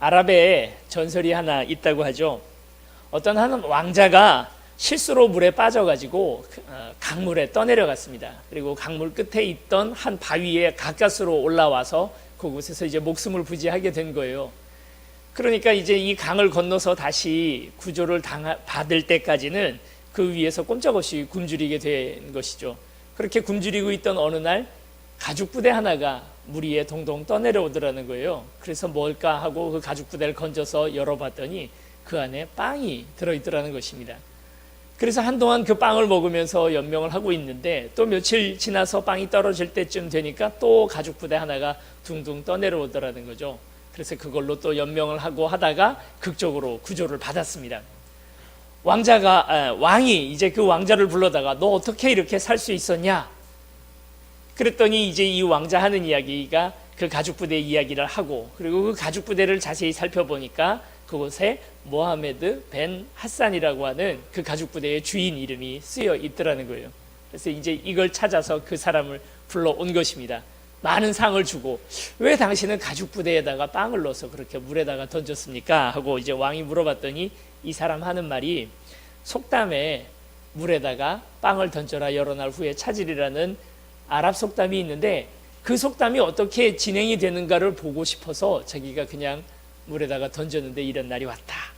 아랍에 전설이 하나 있다고 하죠. 어떤 한 왕자가 실수로 물에 빠져가지고 강물에 떠내려갔습니다. 그리고 강물 끝에 있던 한 바위에 가까스로 올라와서 그곳에서 이제 목숨을 부지하게 된 거예요. 그러니까 이제 이 강을 건너서 다시 구조를 받을 때까지는 그 위에서 꼼짝없이 굶주리게 된 것이죠. 그렇게 굶주리고 있던 어느 날 가죽 부대 하나가 물 위에 동동 떠내려오더라는 거예요. 그래서 뭘까 하고 그 가죽 부대를 건져서 열어봤더니 그 안에 빵이 들어있더라는 것입니다. 그래서 한동안 그 빵을 먹으면서 연명을 하고 있는데 또 며칠 지나서 빵이 떨어질 때쯤 되니까 또 가죽 부대 하나가 둥둥 떠내려오더라는 거죠. 그래서 그걸로 또 연명을 하고 하다가 극적으로 구조를 받았습니다. 왕이 이제 그 왕자를 불러다가 너 어떻게 이렇게 살 수 있었냐? 그랬더니 이제 이 왕자 하는 이야기가 그 가죽 부대 이야기를 하고, 그리고 그 가죽 부대를 자세히 살펴보니까 그곳에 모하메드 벤 하산이라고 하는 그 가죽 부대의 주인 이름이 쓰여 있더라는 거예요. 그래서 이제 이걸 찾아서 그 사람을 불러온 것입니다. 많은 상을 주고, 왜 당신은 가죽 부대에다가 빵을 넣어서 그렇게 물에다가 던졌습니까? 하고 이제 왕이 물어봤더니 이 사람 하는 말이 속담에 물에다가 빵을 던져라 여러 날 후에 찾으리라는 아랍 속담이 있는데, 그 속담이 어떻게 진행이 되는가를 보고 싶어서 자기가 그냥 물에다가 던졌는데 이런 날이 왔다,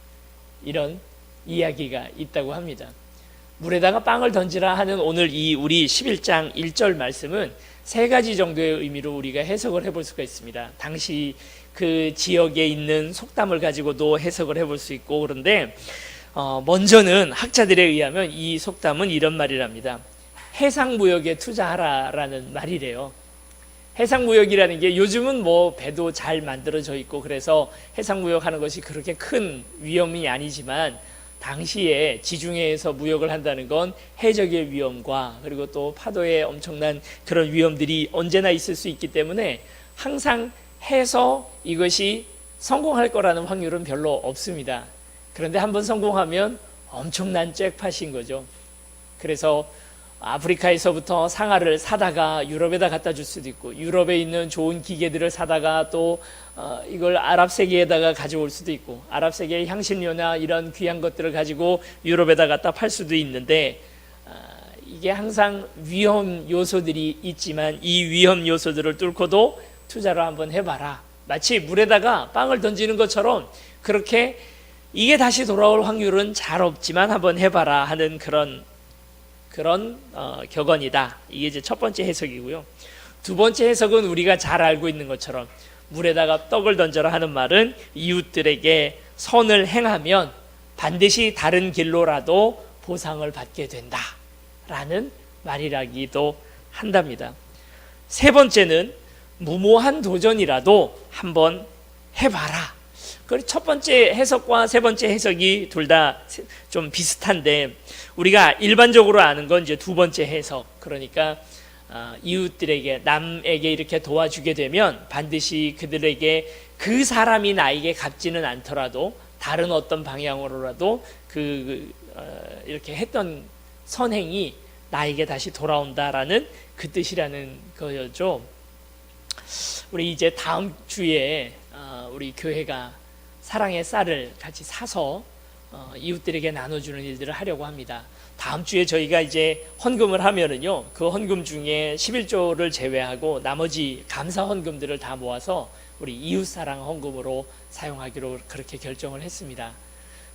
이런 이야기가 있다고 합니다. 물에다가 빵을 던지라 하는 오늘 이 우리 11장 1절 말씀은 세 가지 정도의 의미로 우리가 해석을 해볼 수가 있습니다. 당시 그 지역에 있는 속담을 가지고도 해석을 해볼 수 있고, 그런데 먼저는 학자들에 의하면 이 속담은 이런 말이랍니다. 해상무역에 투자하라라는 말이래요. 해상무역이라는 게 요즘은 뭐 배도 잘 만들어져 있고 그래서 해상무역하는 것이 그렇게 큰 위험이 아니지만, 당시에 지중해에서 무역을 한다는 건 해적의 위험과 그리고 또 파도의 엄청난 그런 위험들이 언제나 있을 수 있기 때문에 항상 해서 이것이 성공할 거라는 확률은 별로 없습니다. 그런데 한번 성공하면 엄청난 잭팟인 거죠. 그래서 아프리카에서부터 상아를 사다가 유럽에다 갖다 줄 수도 있고, 유럽에 있는 좋은 기계들을 사다가 또 이걸 아랍 세계에다가 가져올 수도 있고, 아랍 세계의 향신료나 이런 귀한 것들을 가지고 유럽에다 갖다 팔 수도 있는데, 이게 항상 위험 요소들이 있지만 이 위험 요소들을 뚫고도 투자를 한번 해봐라, 마치 물에다가 빵을 던지는 것처럼 그렇게 이게 다시 돌아올 확률은 잘 없지만 한번 해봐라 하는 그런 격언이다. 이게 이제 첫 번째 해석이고요. 두 번째 해석은 우리가 잘 알고 있는 것처럼 물에다가 떡을 던져라 하는 말은 이웃들에게 선을 행하면 반드시 다른 길로라도 보상을 받게 된다 라는 말이라기도 한답니다. 세 번째는 무모한 도전이라도 한번 해봐라. 첫 번째 해석과 세 번째 해석이 둘 다 좀 비슷한데, 우리가 일반적으로 아는 건 이제 두 번째 해석, 그러니까 이웃들에게, 남에게 이렇게 도와주게 되면 반드시 그들에게 그 사람이 나에게 갚지는 않더라도 다른 어떤 방향으로라도 이렇게 했던 선행이 나에게 다시 돌아온다라는 그 뜻이라는 거죠. 우리 이제 다음 주에 우리 교회가 사랑의 쌀을 같이 사서 이웃들에게 나눠주는 일들을 하려고 합니다. 다음 주에 저희가 이제 헌금을 하면은요, 그 헌금 중에 11조를 제외하고 나머지 감사 헌금들을 다 모아서 우리 이웃사랑 헌금으로 사용하기로 그렇게 결정을 했습니다.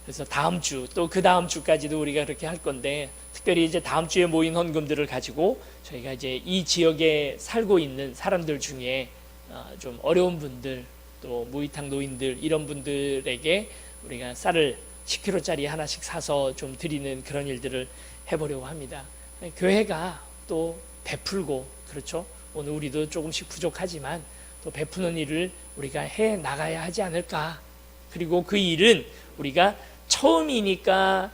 그래서 다음 주 또 그 다음 주까지도 우리가 그렇게 할 건데, 특별히 이제 다음 주에 모인 헌금들을 가지고 저희가 이제 이 지역에 살고 있는 사람들 중에 좀 어려운 분들, 또 무이탁 노인들, 이런 분들에게 우리가 쌀을 10kg짜리 하나씩 사서 좀 드리는 그런 일들을 해보려고 합니다. 교회가 또 베풀고, 그렇죠? 오늘 우리도 조금씩 부족하지만 또 베푸는 일을 우리가 해 나가야 하지 않을까. 그리고 그 일은 우리가 처음이니까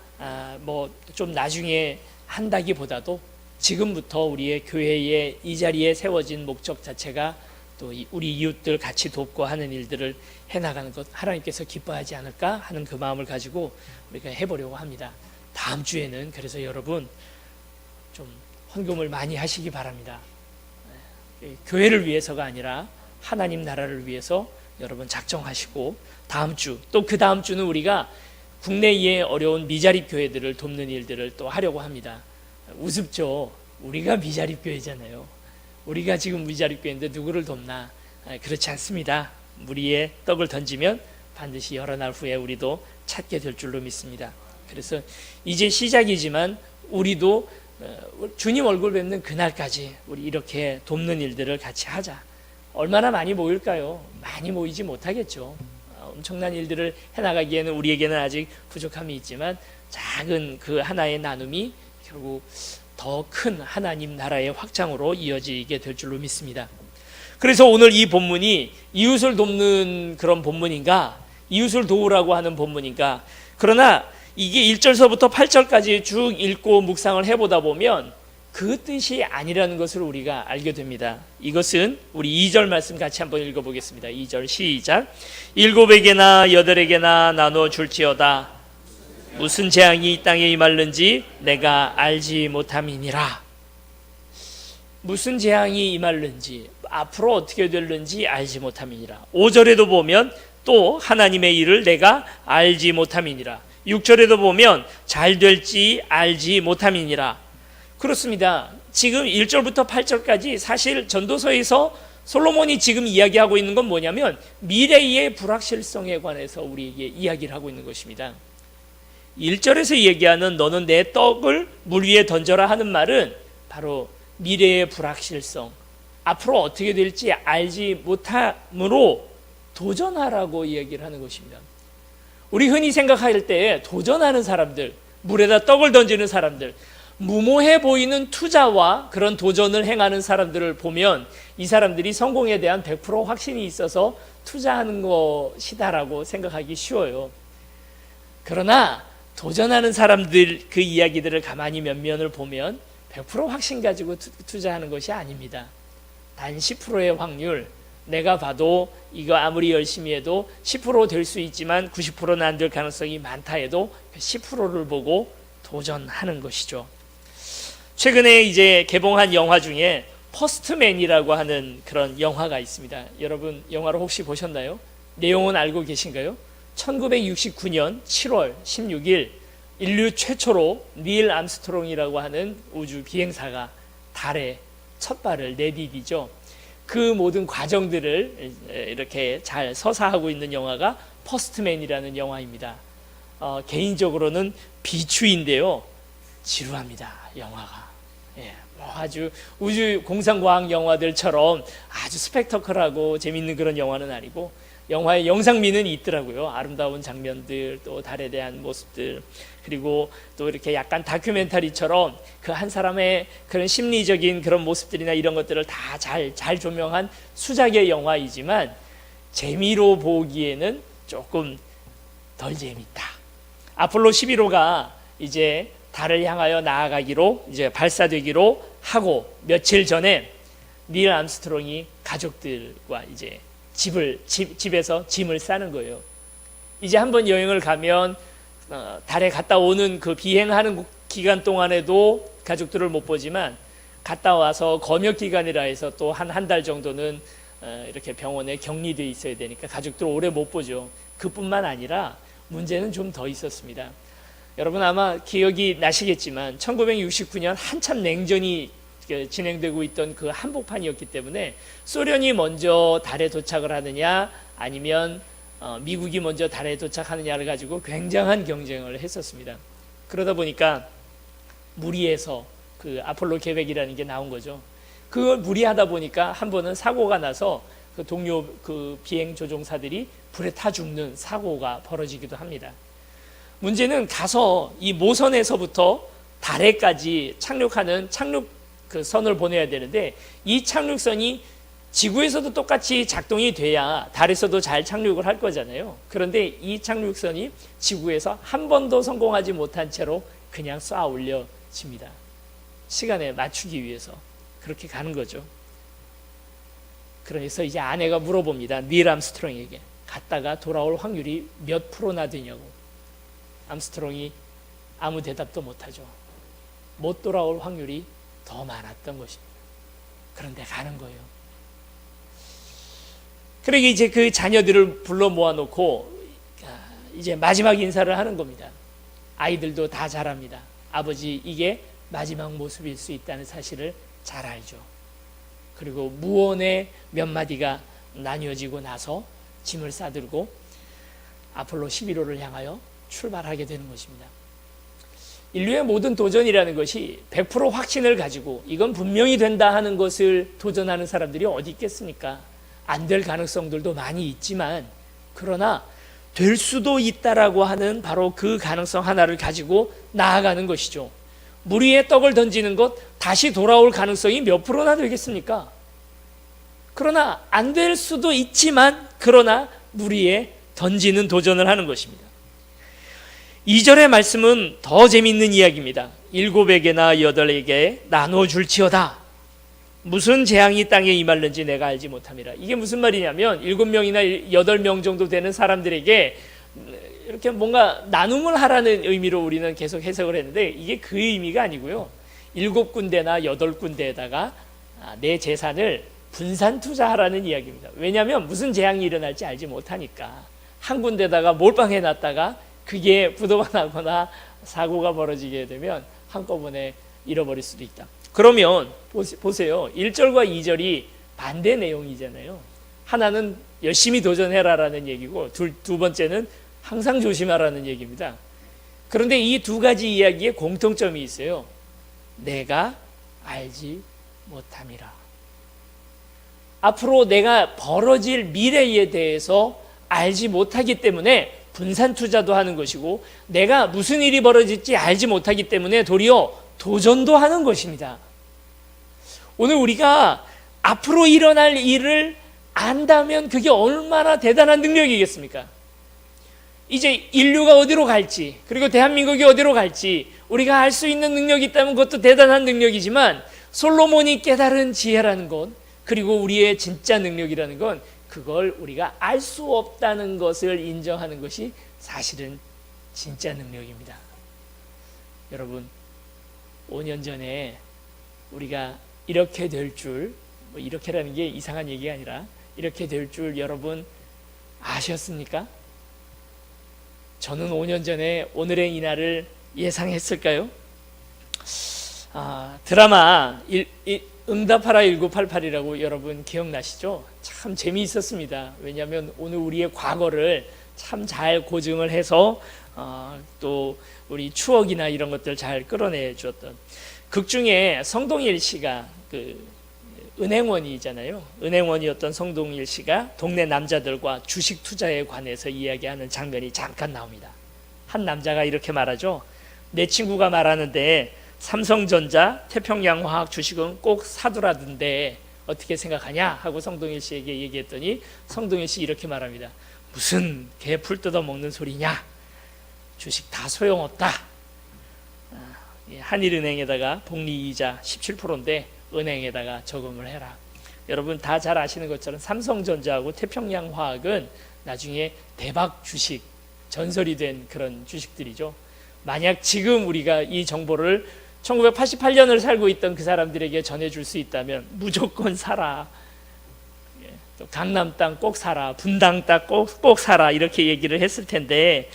뭐 좀 나중에 한다기보다도 지금부터 우리의 교회의 이 자리에 세워진 목적 자체가 또 우리 이웃들 같이 돕고 하는 일들을 해나가는 것, 하나님께서 기뻐하지 않을까 하는 그 마음을 가지고 우리가 해보려고 합니다. 다음 주에는 그래서 여러분 좀 헌금을 많이 하시기 바랍니다. 교회를 위해서가 아니라 하나님 나라를 위해서 여러분 작정하시고 다음 주 또 그 다음 주는 우리가 국내의 어려운 미자립 교회들을 돕는 일들을 또 하려고 합니다. 우습죠. 우리가 미자립 교회잖아요. 우리가 지금 미자립 교회인데 누구를 돕나? 그렇지 않습니다. 무리에 떡을 던지면 반드시 여러 날 후에 우리도 찾게 될 줄로 믿습니다. 그래서 이제 시작이지만 우리도 주님 얼굴 뵙는 그날까지 우리 이렇게 돕는 일들을 같이 하자. 얼마나 많이 모일까요? 많이 모이지 못하겠죠. 엄청난 일들을 해나가기에는 우리에게는 아직 부족함이 있지만 작은 그 하나의 나눔이 결국 더 큰 하나님 나라의 확장으로 이어지게 될 줄로 믿습니다. 그래서 오늘 이 본문이 이웃을 돕는 그런 본문인가, 이웃을 도우라고 하는 본문인가. 그러나 이게 1절서부터 8절까지 쭉 읽고 묵상을 해보다 보면 그 뜻이 아니라는 것을 우리가 알게 됩니다. 이것은 우리 2절 말씀 같이 한번 읽어보겠습니다. 2절 시작. 7에게나 8에게나 나눠 줄지어다. 무슨 재앙이 이 땅에 임할는지 내가 알지 못함이니라. 무슨 재앙이 임할는지, 앞으로 어떻게 될는지 알지 못함이니라. 5절에도 보면 또 하나님의 일을 내가 알지 못함이니라. 6절에도 보면 잘 될지 알지 못함이니라. 그렇습니다. 지금 1절부터 8절까지 사실 전도서에서 솔로몬이 지금 이야기하고 있는 건 뭐냐면 미래의 불확실성에 관해서 우리에게 이야기를 하고 있는 것입니다. 1절에서 얘기하는 너는 내 떡을 물 위에 던져라 하는 말은 바로 미래의 불확실성, 앞으로 어떻게 될지 알지 못함으로 도전하라고 이야기를 하는 것입니다. 우리 흔히 생각할 때 도전하는 사람들, 물에다 떡을 던지는 사람들, 무모해 보이는 투자와 그런 도전을 행하는 사람들을 보면 이 사람들이 성공에 대한 100% 확신이 있어서 투자하는 것이다라고 생각하기 쉬워요. 그러나 도전하는 사람들 그 이야기들을 가만히 면면을 보면 100% 확신 가지고 투자하는 것이 아닙니다. 단 10%의 확률, 내가 봐도 이거 아무리 열심히 해도 10% 될 수 있지만 90%는 안 될 가능성이 많다 해도 10%를 보고 도전하는 것이죠. 최근에 이제 개봉한 영화 중에 퍼스트맨이라고 하는 그런 영화가 있습니다. 여러분 영화를 혹시 보셨나요? 내용은 알고 계신가요? 1969년 7월 16일 인류 최초로 닐 암스트롱이라고 하는 우주 비행사가 달에 첫 발을 내디디죠. 그 모든 과정들을 이렇게 잘 서사하고 있는 영화가 퍼스트맨이라는 영화입니다. 개인적으로는 비추인데요, 지루합니다. 영화가. 뭐 아주 우주 공상과학 영화들처럼 아주 스펙터클하고 재밌는 그런 영화는 아니고 영화의 영상미는 있더라고요. 아름다운 장면들, 또 달에 대한 모습들, 그리고 또 이렇게 약간 다큐멘터리처럼 그 한 사람의 그런 심리적인 그런 모습들이나 이런 것들을 다 잘 조명한 수작의 영화이지만 재미로 보기에는 조금 덜 재밌다. 아폴로 11호가 이제 달을 향하여 나아가기로 이제 발사되기로 하고 며칠 전에 닐 암스트롱이 가족들과 이제 집에서 짐을 싸는 거예요. 이제 한번 여행을 가면 달에 갔다 오는 그 비행하는 기간 동안에도 가족들을 못 보지만 갔다 와서 검역 기간이라 해서 또 한 달 정도는 이렇게 병원에 격리돼 있어야 되니까 가족들 오래 못 보죠. 그뿐만 아니라 문제는 좀 더 있었습니다. 여러분 아마 기억이 나시겠지만 1969년 한참 냉전이 진행되고 있던 그 한복판이었기 때문에 소련이 먼저 달에 도착을 하느냐 아니면 미국이 먼저 달에 도착하느냐를 가지고 굉장한 경쟁을 했었습니다. 그러다 보니까 무리해서 그 아폴로 계획이라는 게 나온 거죠. 그걸 무리하다 보니까 한 번은 사고가 나서 그 동료 그 비행 조종사들이 불에 타 죽는 사고가 벌어지기도 합니다. 문제는 가서 이 모선에서부터 달에까지 착륙하는 착륙 그 선을 보내야 되는데 이 착륙선이 지구에서도 똑같이 작동이 돼야 달에서도 잘 착륙을 할 거잖아요. 그런데 이 착륙선이 지구에서 한 번도 성공하지 못한 채로 그냥 쏴 올려집니다. 시간에 맞추기 위해서 그렇게 가는 거죠. 그래서 이제 아내가 물어봅니다. 닐 암스트롱에게 갔다가 돌아올 확률이 몇 프로나 되냐고. 암스트롱이 아무 대답도 못하죠. 못 돌아올 확률이 더 많았던 것입니다. 그런데 가는 거예요. 그러게 이제 그 자녀들을 불러 모아놓고 이제 마지막 인사를 하는 겁니다. 아이들도 다 잘 압니다. 아버지, 이게 마지막 모습일 수 있다는 사실을 잘 알죠. 그리고 무언의 몇 마디가 나뉘어지고 나서 짐을 싸들고 아폴로 11호를 향하여 출발하게 되는 것입니다. 인류의 모든 도전이라는 것이 100% 확신을 가지고 이건 분명히 된다 하는 것을 도전하는 사람들이 어디 있겠습니까? 안 될 가능성들도 많이 있지만, 그러나 될 수도 있다라고 하는 바로 그 가능성 하나를 가지고 나아가는 것이죠. 물 위에 떡을 던지는 것, 다시 돌아올 가능성이 몇 프로나 되겠습니까? 그러나 안 될 수도 있지만, 그러나 물 위에 던지는 도전을 하는 것입니다. 2절의 말씀은 더 재미있는 이야기입니다. 7에게나 8에게 나눠줄지어다. 무슨 재앙이 땅에 임할는지 내가 알지 못함이라. 이게 무슨 말이냐면 7명이나 8명 정도 되는 사람들에게 이렇게 뭔가 나눔을 하라는 의미로 우리는 계속 해석을 했는데, 이게 그 의미가 아니고요. 7군데나 8군데에다가 내 재산을 분산 투자하라는 이야기입니다. 왜냐하면 무슨 재앙이 일어날지 알지 못하니까 한 군데다가 몰빵해 놨다가 그게 부도가 나거나 사고가 벌어지게 되면 한꺼번에 잃어버릴 수도 있다. 그러면 보세요. 1절과 2절이 반대 내용이잖아요. 하나는 열심히 도전해라라는 얘기고 두 번째는 항상 조심하라는 얘기입니다. 그런데 이 두 가지 이야기에 공통점이 있어요. 내가 알지 못함이라. 앞으로 내가 벌어질 미래에 대해서 알지 못하기 때문에 분산 투자도 하는 것이고, 내가 무슨 일이 벌어질지 알지 못하기 때문에 도리어 도전도 하는 것입니다. 오늘 우리가 앞으로 일어날 일을 안다면 그게 얼마나 대단한 능력이겠습니까? 이제 인류가 어디로 갈지, 그리고 대한민국이 어디로 갈지 우리가 알 수 있는 능력이 있다면 그것도 대단한 능력이지만, 솔로몬이 깨달은 지혜라는 것, 그리고 우리의 진짜 능력이라는 건 그걸 우리가 알 수 없다는 것을 인정하는 것이 사실은 진짜 능력입니다. 여러분, 5년 전에 우리가 이렇게 될 줄, 이렇게라는 게 이상한 얘기가 아니라 이렇게 될 줄 여러분 아셨습니까? 저는 5년 전에 오늘의 이 날을 예상했을까요? 드라마 응답하라 1988이라고 여러분 기억나시죠? 참 재미있었습니다. 왜냐하면 오늘 우리의 과거를 참 잘 고증을 해서 또 우리 추억이나 이런 것들 잘 끌어내 주었던, 극 중에 성동일 씨가 은행원이잖아요. 은행원이었던 성동일 씨가 동네 남자들과 주식 투자에 관해서 이야기하는 장면이 잠깐 나옵니다. 한 남자가 이렇게 말하죠. 내 친구가 말하는데 삼성전자, 태평양화학 주식은 꼭 사두라던데 어떻게 생각하냐 하고 성동일 씨에게 얘기했더니 성동일 씨 이렇게 말합니다. 무슨 개 풀 뜯어먹는 소리냐, 주식 다 소용없다. 한일은행에다가 복리이자 17%인데 은행에다가 저금을 해라. 여러분 다 잘 아시는 것처럼 삼성전자하고 태평양화학은 나중에 대박 주식, 전설이 된 그런 주식들이죠. 만약 지금 우리가 이 정보를 1988년을 살고 있던 그 사람들에게 전해줄 수 있다면 무조건 사라. 또 강남 땅 꼭 사라. 분당 땅 꼭 사라. 이렇게 얘기를 했을 텐데,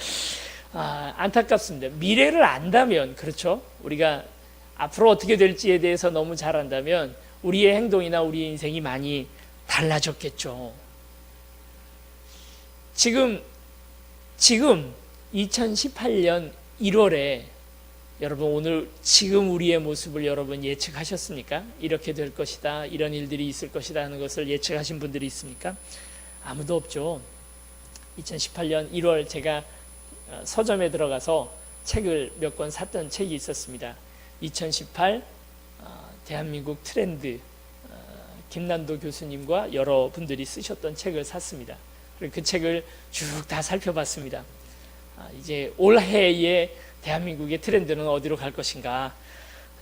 안타깝습니다. 미래를 안다면, 그렇죠? 우리가 앞으로 어떻게 될지에 대해서 너무 잘 안다면 우리의 행동이나 우리의 인생이 많이 달라졌겠죠. 지금 2018년 1월에 여러분 오늘 지금 우리의 모습을 여러분 예측하셨습니까? 이렇게 될 것이다, 이런 일들이 있을 것이다 하는 것을 예측하신 분들이 있습니까? 아무도 없죠. 2018년 1월 제가 서점에 들어가서 책을 몇 권 샀던 책이 있었습니다. 2018 대한민국 트렌드, 김난도 교수님과 여러 분들이 쓰셨던 책을 샀습니다. 그리고 그 책을 쭉 다 살펴봤습니다. 이제 올해의 대한민국의 트렌드는 어디로 갈 것인가,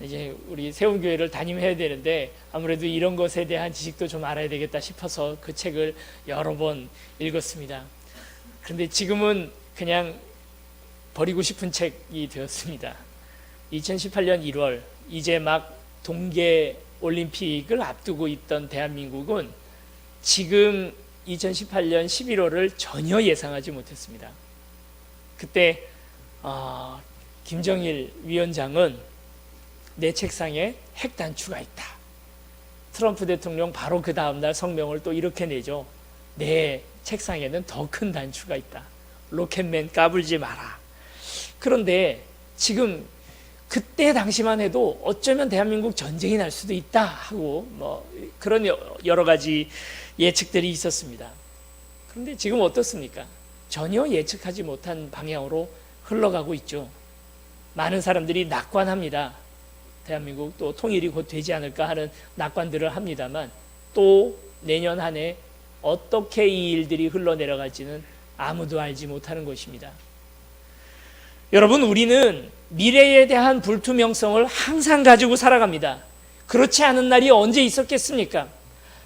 이제 우리 세운교회를 담임해야 되는데 아무래도 이런 것에 대한 지식도 좀 알아야 되겠다 싶어서 그 책을 여러 번 읽었습니다. 그런데 지금은 그냥 버리고 싶은 책이 되었습니다. 2018년 1월 이제 막 동계 올림픽을 앞두고 있던 대한민국은 지금 2018년 11월을 전혀 예상하지 못했습니다. 그때 김정일 위원장은 내 책상에 핵 단추가 있다. 트럼프 대통령 바로 그 다음날 성명을 또 이렇게 내죠. 내 책상에는 더 큰 단추가 있다. 로켓맨 까불지 마라. 그런데 지금 그때 당시만 해도 어쩌면 대한민국 전쟁이 날 수도 있다 하고 그런 여러 가지 예측들이 있었습니다. 그런데 지금 어떻습니까? 전혀 예측하지 못한 방향으로 흘러가고 있죠. 많은 사람들이 낙관합니다. 대한민국 또 통일이 곧 되지 않을까 하는 낙관들을 합니다만 또 내년 한 해 어떻게 이 일들이 흘러내려갈지는 아무도 알지 못하는 것입니다. 여러분, 우리는 미래에 대한 불투명성을 항상 가지고 살아갑니다. 그렇지 않은 날이 언제 있었겠습니까?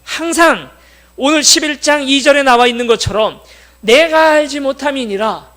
항상 오늘 11장 2절에 나와 있는 것처럼 내가 알지 못함이니라.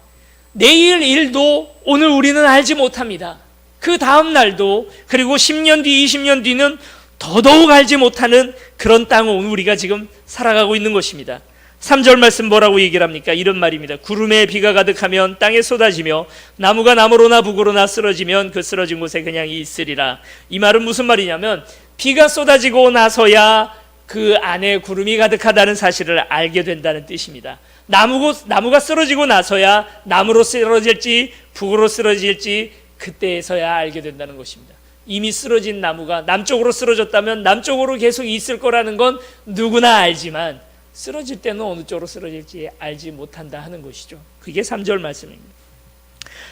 내일 일도 오늘 우리는 알지 못합니다. 그 다음 날도, 그리고 10년 뒤, 20년 뒤는 더더욱 알지 못하는 그런 땅을 우리가 지금 살아가고 있는 것입니다. 3절 말씀 뭐라고 얘기를 합니까? 이런 말입니다. 구름에 비가 가득하면 땅에 쏟아지며 나무가 나무로나 북으로나 쓰러지면 그 쓰러진 곳에 그냥 있으리라. 이 말은 무슨 말이냐면 비가 쏟아지고 나서야 그 안에 구름이 가득하다는 사실을 알게 된다는 뜻입니다. 나무가 쓰러지고 나서야 나무로 쓰러질지 북으로 쓰러질지 그때에서야 알게 된다는 것입니다. 이미 쓰러진 나무가 남쪽으로 쓰러졌다면 남쪽으로 계속 있을 거라는 건 누구나 알지만 쓰러질 때는 어느 쪽으로 쓰러질지 알지 못한다 하는 것이죠. 그게 3절 말씀입니다.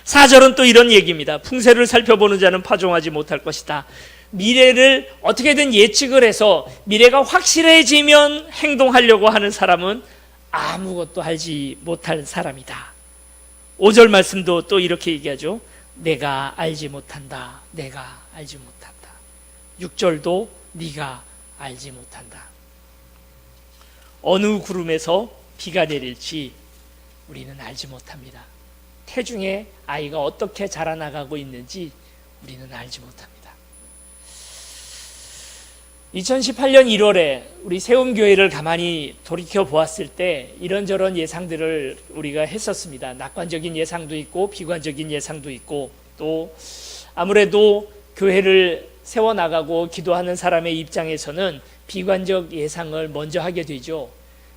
4절은 또 이런 얘기입니다. 풍세를 살펴보는 자는 파종하지 못할 것이다. 미래를 어떻게든 예측을 해서 미래가 확실해지면 행동하려고 하는 사람은 아무것도 알지 못할 사람이다. 5절 말씀도 또 이렇게 얘기하죠. 내가 알지 못한다. 내가 알지 못한다. 6절도 네가 알지 못한다. 어느 구름에서 비가 내릴지 우리는 알지 못합니다. 태중에 아이가 어떻게 자라나가고 있는지 우리는 알지 못합니다. 2018년 1월에 우리 세움교회를 가만히 돌이켜 보았을 때 이런저런 예상들을 우리가 했었습니다. 낙관적인 예상도 있고 비관적인 예상도 있고, 또 아무래도 교회를 세워나가고 기도하는 사람의 입장에서는 비관적 예상을 먼저 하게 되죠.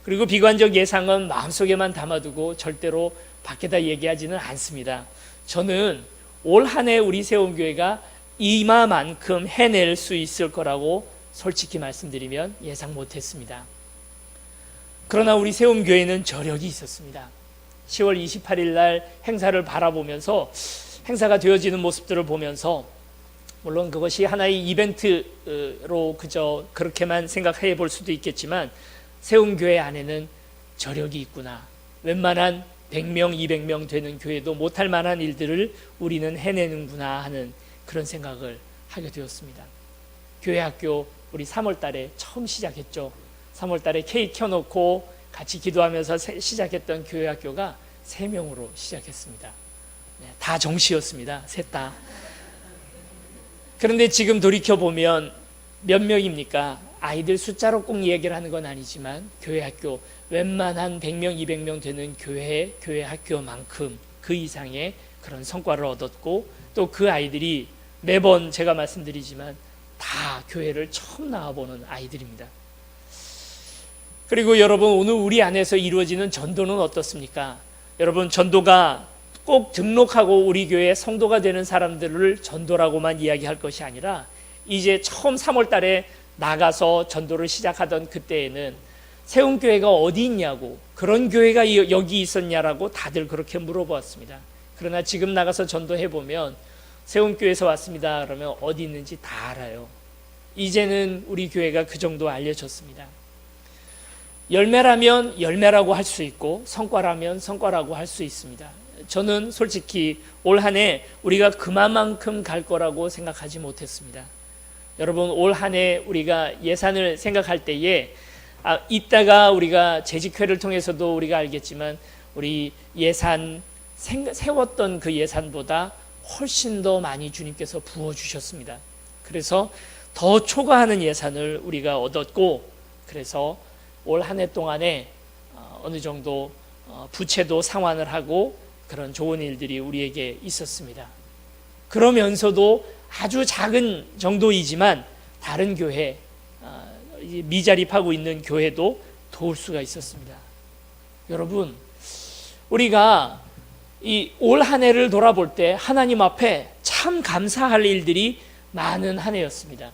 그리고 비관적 예상은 마음속에만 담아두고 절대로 밖에다 얘기하지는 않습니다. 저는 올 한 해 우리 세움교회가 이마만큼 해낼 수 있을 거라고 솔직히 말씀드리면 예상 못했습니다. 그러나 우리 세움교회는 저력이 있었습니다. 10월 28일 날 행사를 바라보면서, 행사가 되어지는 모습들을 보면서, 물론 그것이 하나의 이벤트로 그저 그렇게만 생각해 볼 수도 있겠지만 세움교회 안에는 저력이 있구나. 웬만한 100명, 200명 되는 교회도 못할 만한 일들을 우리는 해내는구나 하는 그런 생각을 하게 되었습니다. 교회학교 우리 3월 달에 처음 시작했죠. 3월 달에 케이크 켜놓고 같이 기도하면서 시작했던 교회학교가 3명으로 시작했습니다. 다 정시였습니다. 셋 다. 그런데 지금 돌이켜보면 몇 명입니까? 아이들 숫자로 꼭 얘기를 하는 건 아니지만 교회학교 웬만한 100명, 200명 되는 교회학교만큼 그 이상의 그런 성과를 얻었고, 또 그 아이들이 매번 제가 말씀드리지만 다 교회를 처음 나와보는 아이들입니다. 그리고 여러분, 오늘 우리 안에서 이루어지는 전도는 어떻습니까? 여러분, 전도가 꼭 등록하고 우리 교회 성도가 되는 사람들을 전도라고만 이야기할 것이 아니라 이제 처음 3월 달에 나가서 전도를 시작하던 그때에는 세움교회가 어디 있냐고, 그런 교회가 여기 있었냐라고 다들 그렇게 물어보았습니다. 그러나 지금 나가서 전도해보면 세움교회에서 왔습니다 그러면 어디 있는지 다 알아요. 이제는 우리 교회가 그 정도 알려졌습니다. 열매라면 열매라고 할 수 있고 성과라면 성과라고 할 수 있습니다. 저는 솔직히 올 한 해 우리가 그만큼 갈 거라고 생각하지 못했습니다. 여러분, 올 한 해 우리가 예산을 생각할 때에 이따가 우리가 재직회를 통해서도 우리가 알겠지만 우리 예산 세웠던 그 예산보다 훨씬 더 많이 주님께서 부어주셨습니다. 그래서 더 초과하는 예산을 우리가 얻었고, 그래서 올 한 해 동안에 어느 정도 부채도 상환을 하고 그런 좋은 일들이 우리에게 있었습니다. 그러면서도 아주 작은 정도이지만 다른 교회, 미자립하고 있는 교회도 도울 수가 있었습니다. 여러분, 우리가 이 올 한 해를 돌아볼 때 하나님 앞에 참 감사할 일들이 많은 한 해였습니다.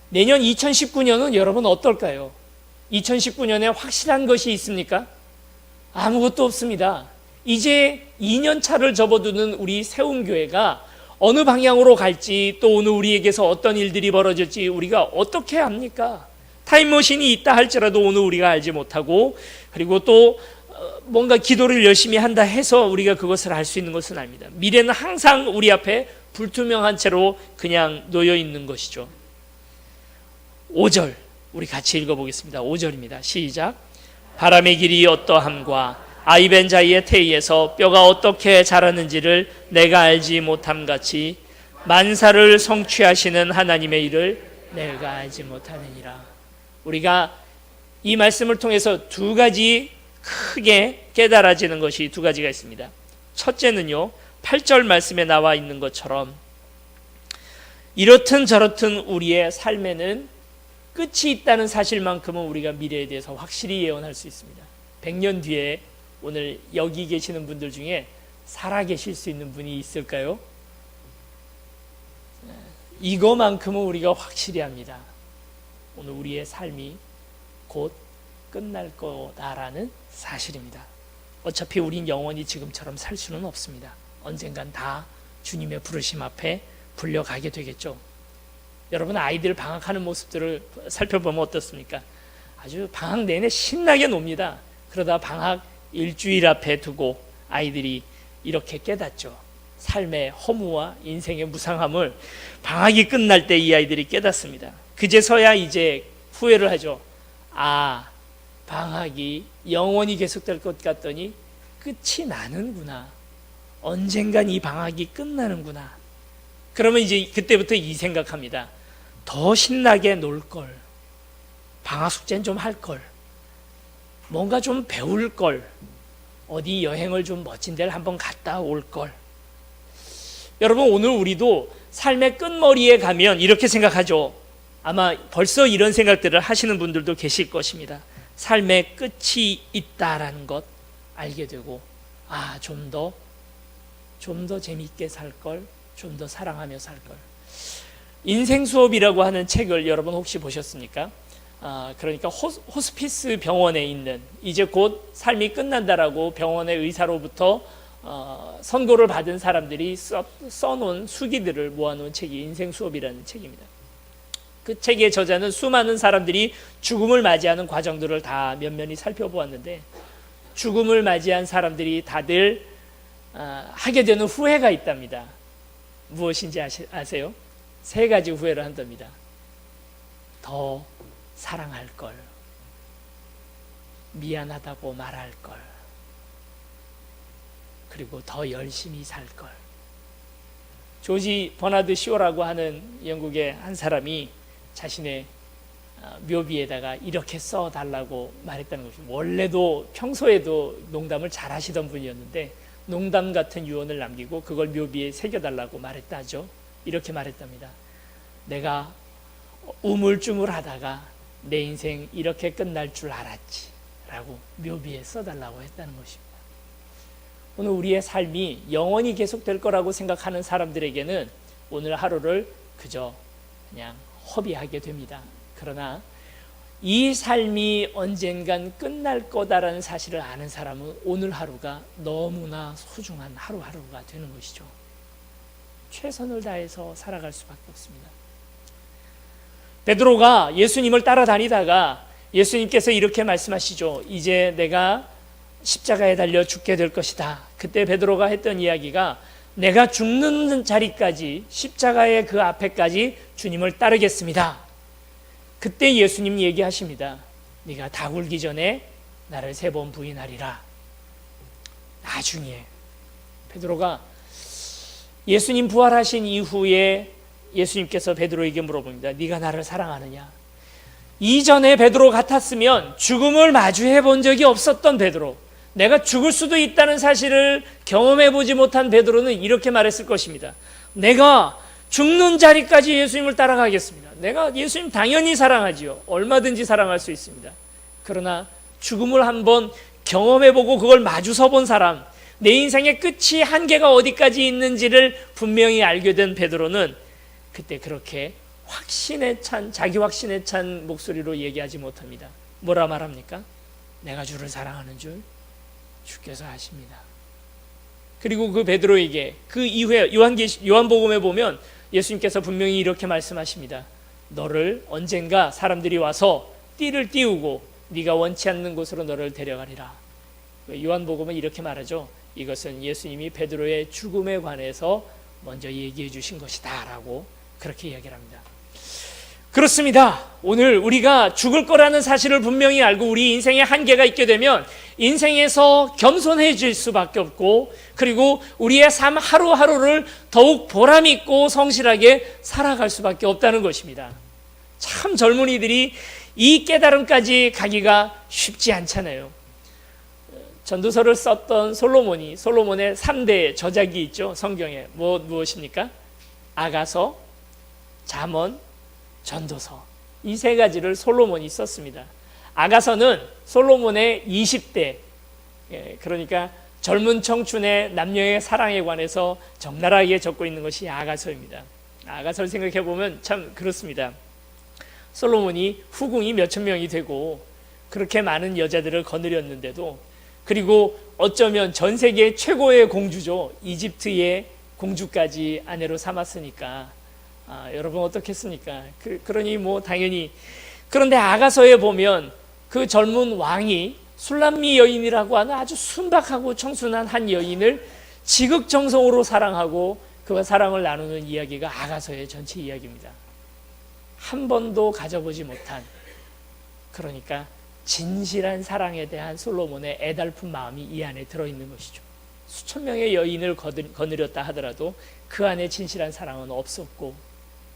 내년 2019년은 여러분 어떨까요? 2019년에 확실한 것이 있습니까? 아무것도 없습니다. 이제 2년 차를 접어두는 우리 세움교회가 어느 방향으로 갈지, 또 오늘 우리에게서 어떤 일들이 벌어질지 우리가 어떻게 압니까? 타임머신이 있다 할지라도 오늘 우리가 알지 못하고, 그리고 또 뭔가 기도를 열심히 한다 해서 우리가 그것을 알 수 있는 것은 아닙니다. 미래는 항상 우리 앞에 불투명한 채로 그냥 놓여 있는 것이죠. 5절 우리 같이 읽어보겠습니다. 5절입니다. 시작. 바람의 길이 어떠함과 아이벤자이의 태위에서 뼈가 어떻게 자라는지를 내가 알지 못함 같이 만사를 성취하시는 하나님의 일을 내가 알지 못하느니라. 우리가 이 말씀을 통해서 두 가지 크게 깨달아지는 것이 두 가지가 있습니다. 첫째는요, 8절 말씀에 나와 있는 것처럼 이렇든 저렇든 우리의 삶에는 끝이 있다는 사실만큼은 우리가 미래에 대해서 확실히 예언할 수 있습니다. 100년 뒤에 오늘 여기 계시는 분들 중에 살아 계실 수 있는 분이 있을까요? 이거만큼은 우리가 확실히 합니다. 오늘 우리의 삶이 곧 끝날 거다라는 사실입니다. 어차피 우린 영원히 지금처럼 살 수는 없습니다. 언젠간 다 주님의 부르심 앞에 불려가게 되겠죠. 여러분, 아이들 방학하는 모습들을 살펴보면 어떻습니까? 아주 방학 내내 신나게 놉니다. 그러다 방학 일주일 앞에 두고 아이들이 이렇게 깨닫죠. 삶의 허무와 인생의 무상함을 방학이 끝날 때 이 아이들이 깨닫습니다. 그제서야 이제 후회를 하죠. 아, 방학이 영원히 계속될 것 같더니 끝이 나는구나. 언젠간 이 방학이 끝나는구나. 그러면 이제 그때부터 이 생각합니다. 더 신나게 놀걸, 방학 숙제는 좀 할걸, 뭔가 좀 배울걸, 어디 여행을 좀 멋진 데를 한번 갔다 올걸. 여러분, 오늘 우리도 삶의 끝머리에 가면 이렇게 생각하죠. 아마 벌써 이런 생각들을 하시는 분들도 계실 것입니다. 삶의 끝이 있다라는 것 알게 되고, 아, 좀 더 재미있게 살걸, 좀 더 사랑하며 살걸. 인생 수업이라고 하는 책을 여러분 혹시 보셨습니까? 그러니까 호스피스 병원에 있는, 이제 곧 삶이 끝난다라고 병원의 의사로부터 선고를 받은 사람들이 써놓은 수기들을 모아놓은 책이 인생 수업이라는 책입니다. 그 책의 저자는 수많은 사람들이 죽음을 맞이하는 과정들을 다 면면히 살펴보았는데, 죽음을 맞이한 사람들이 다들 하게 되는 후회가 있답니다. 무엇인지 아세요? 3가지 후회를 한답니다. 더 사랑할 걸, 미안하다고 말할 걸, 그리고 더 열심히 살 걸. 조지 버나드 시오라고 하는 영국의 한 사람이 자신의 묘비에다가 이렇게 써달라고 말했다는 것입니다. 원래도 평소에도 농담을 잘 하시던 분이었는데 농담 같은 유언을 남기고 그걸 묘비에 새겨달라고 말했다죠. 이렇게 말했답니다. 내가 우물쭈물하다가 내 인생 이렇게 끝날 줄 알았지 라고 묘비에 써달라고 했다는 것입니다. 오늘 우리의 삶이 영원히 계속될 거라고 생각하는 사람들에게는 오늘 하루를 그저 그냥 허비하게 됩니다. 그러나 이 삶이 언젠간 끝날 거다라는 사실을 아는 사람은 오늘 하루가 너무나 소중한 하루하루가 되는 것이죠. 최선을 다해서 살아갈 수밖에 없습니다. 베드로가 예수님을 따라다니다가 예수님께서 이렇게 말씀하시죠. 이제 내가 십자가에 달려 죽게 될 것이다. 그때 베드로가 했던 이야기가, 내가 죽는 자리까지, 십자가의 그 앞에까지 주님을 따르겠습니다. 그때 예수님 얘기하십니다. 네가 다 굴기 전에 나를 3번 부인하리라. 나중에 베드로가 예수님 부활하신 이후에 예수님께서 베드로에게 물어봅니다. 네가 나를 사랑하느냐? 이전에 베드로 같았으면 죽음을 마주해 본 적이 없었던 베드로, 내가 죽을 수도 있다는 사실을 경험해 보지 못한 베드로는 이렇게 말했을 것입니다. 내가 죽는 자리까지 예수님을 따라가겠습니다. 내가 예수님 당연히 사랑하지요. 얼마든지 사랑할 수 있습니다. 그러나 죽음을 한번 경험해보고 그걸 마주 서본 사람, 내 인생의 끝이 한계가 어디까지 있는지를 분명히 알게 된 베드로는 그때 그렇게 자기 확신에 찬 목소리로 얘기하지 못합니다. 뭐라 말합니까? 내가 주를 사랑하는 줄 주께서 아십니다. 그리고 그 베드로에게 그 이후에 요한복음에 보면 예수님께서 분명히 이렇게 말씀하십니다. 너를 언젠가 사람들이 와서 띠를 띄우고 네가 원치 않는 곳으로 너를 데려가리라. 요한복음은 이렇게 말하죠. 이것은 예수님이 베드로의 죽음에 관해서 먼저 얘기해 주신 것이다 라고 그렇게 이야기를 합니다. 그렇습니다. 오늘 우리가 죽을 거라는 사실을 분명히 알고 우리 인생에 한계가 있게 되면 인생에서 겸손해질 수밖에 없고, 그리고 우리의 삶 하루하루를 더욱 보람있고 성실하게 살아갈 수밖에 없다는 것입니다. 참 젊은이들이 이 깨달음까지 가기가 쉽지 않잖아요. 전도서를 썼던 솔로몬의 3대 저작이 있죠. 성경에 무엇입니까? 아가서, 잠언, 전도서, 이 세 가지를 솔로몬이 썼습니다. 아가서는 솔로몬의 20대, 그러니까 젊은 청춘의 남녀의 사랑에 관해서 적나라하게 적고 있는 것이 아가서입니다. 아가서를 생각해 보면 참 그렇습니다. 솔로몬이 후궁이 몇천 명이 되고 그렇게 많은 여자들을 거느렸는데도, 그리고 어쩌면 전 세계 최고의 공주죠. 이집트의 공주까지 아내로 삼았으니까 여러분 어떻겠습니까? 그러니 당연히. 그런데 아가서에 보면 그 젊은 왕이 술람미 여인이라고 하는 아주 순박하고 청순한 한 여인을 지극정성으로 사랑하고 그와 사랑을 나누는 이야기가 아가서의 전체 이야기입니다. 한 번도 가져보지 못한, 그러니까 진실한 사랑에 대한 솔로몬의 애달픈 마음이 이 안에 들어있는 것이죠. 수천 명의 여인을 거느렸다 하더라도 그 안에 진실한 사랑은 없었고,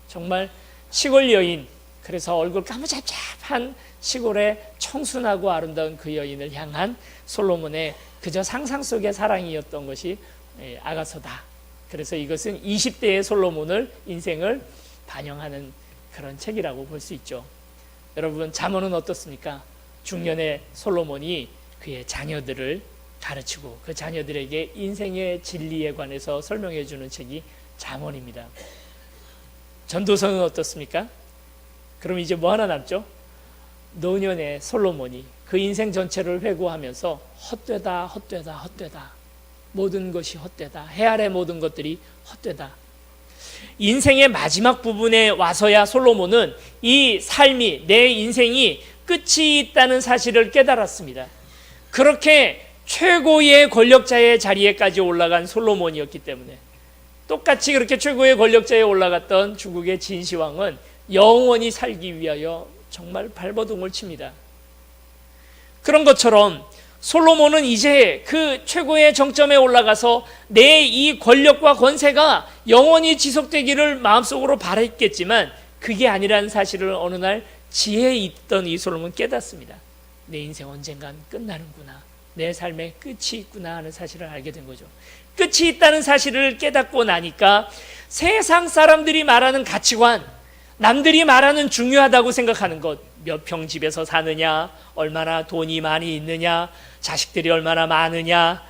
정말 시골 여인, 그래서 얼굴 까무잡잡한 시골의 청순하고 아름다운 그 여인을 향한 솔로몬의 그저 상상 속의 사랑이었던 것이 아가서다. 그래서 이것은 20대의 솔로몬을, 인생을 반영하는 그런 책이라고 볼 수 있죠. 여러분, 잠언은 어떻습니까? 중년의 솔로몬이 그의 자녀들을 가르치고 그 자녀들에게 인생의 진리에 관해서 설명해 주는 책이 잠언입니다. 전도서는 어떻습니까? 그럼 이제 뭐 하나 남죠? 노년의 솔로몬이 그 인생 전체를 회고하면서 헛되다, 헛되다, 헛되다, 모든 것이 헛되다, 해 아래 모든 것들이 헛되다. 인생의 마지막 부분에 와서야 솔로몬은 이 삶이, 내 인생이 끝이 있다는 사실을 깨달았습니다. 그렇게 최고의 권력자의 자리에까지 올라간 솔로몬이었기 때문에, 똑같이 그렇게 최고의 권력자에 올라갔던 중국의 진시황은 영원히 살기 위하여 정말 발버둥을 칩니다. 그런 것처럼 솔로몬은 이제 그 최고의 정점에 올라가서 내 이 권력과 권세가 영원히 지속되기를 마음속으로 바랬겠지만 그게 아니라는 사실을 어느 날 지혜에 있던 이 솔로몬은 깨닫습니다. 내 인생 언젠간 끝나는구나, 내 삶의 끝이 있구나 하는 사실을 알게 된 거죠. 끝이 있다는 사실을 깨닫고 나니까 세상 사람들이 말하는 가치관, 남들이 말하는 중요하다고 생각하는 것, 몇 평 집에서 사느냐, 얼마나 돈이 많이 있느냐, 자식들이 얼마나 많으냐,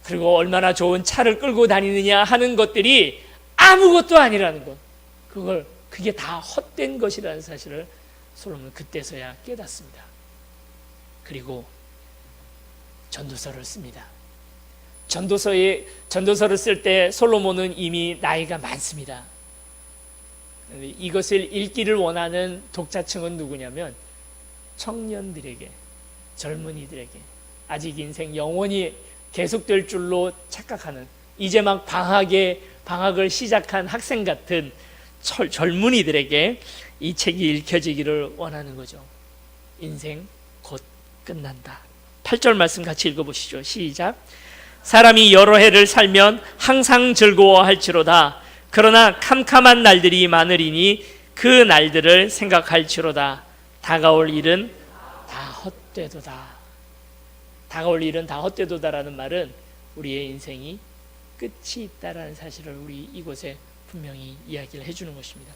그리고 얼마나 좋은 차를 끌고 다니느냐 하는 것들이 아무것도 아니라는 것, 그게 다 헛된 것이라는 사실을 솔로몬은 그때서야 깨닫습니다. 그리고 전도서를 씁니다. 전도서를 쓸 때 솔로몬은 이미 나이가 많습니다. 이것을 읽기를 원하는 독자층은 누구냐면 청년들에게, 젊은이들에게, 아직 인생 영원히 계속될 줄로 착각하는, 이제 막 방학을 시작한 학생 같은 젊은이들에게 이 책이 읽혀지기를 원하는 거죠. 인생 곧 끝난다. 8절 말씀 같이 읽어보시죠. 시작. 사람이 여러 해를 살면 항상 즐거워할지로다. 그러나 캄캄한 날들이 많으리니 그 날들을 생각할지로다. 다가올 일은 다 헛되도다. 다가올 일은 다 헛되도다라는 말은 우리의 인생이 끝이 있다라는 사실을 우리 이곳에 분명히 이야기를 해주는 것입니다.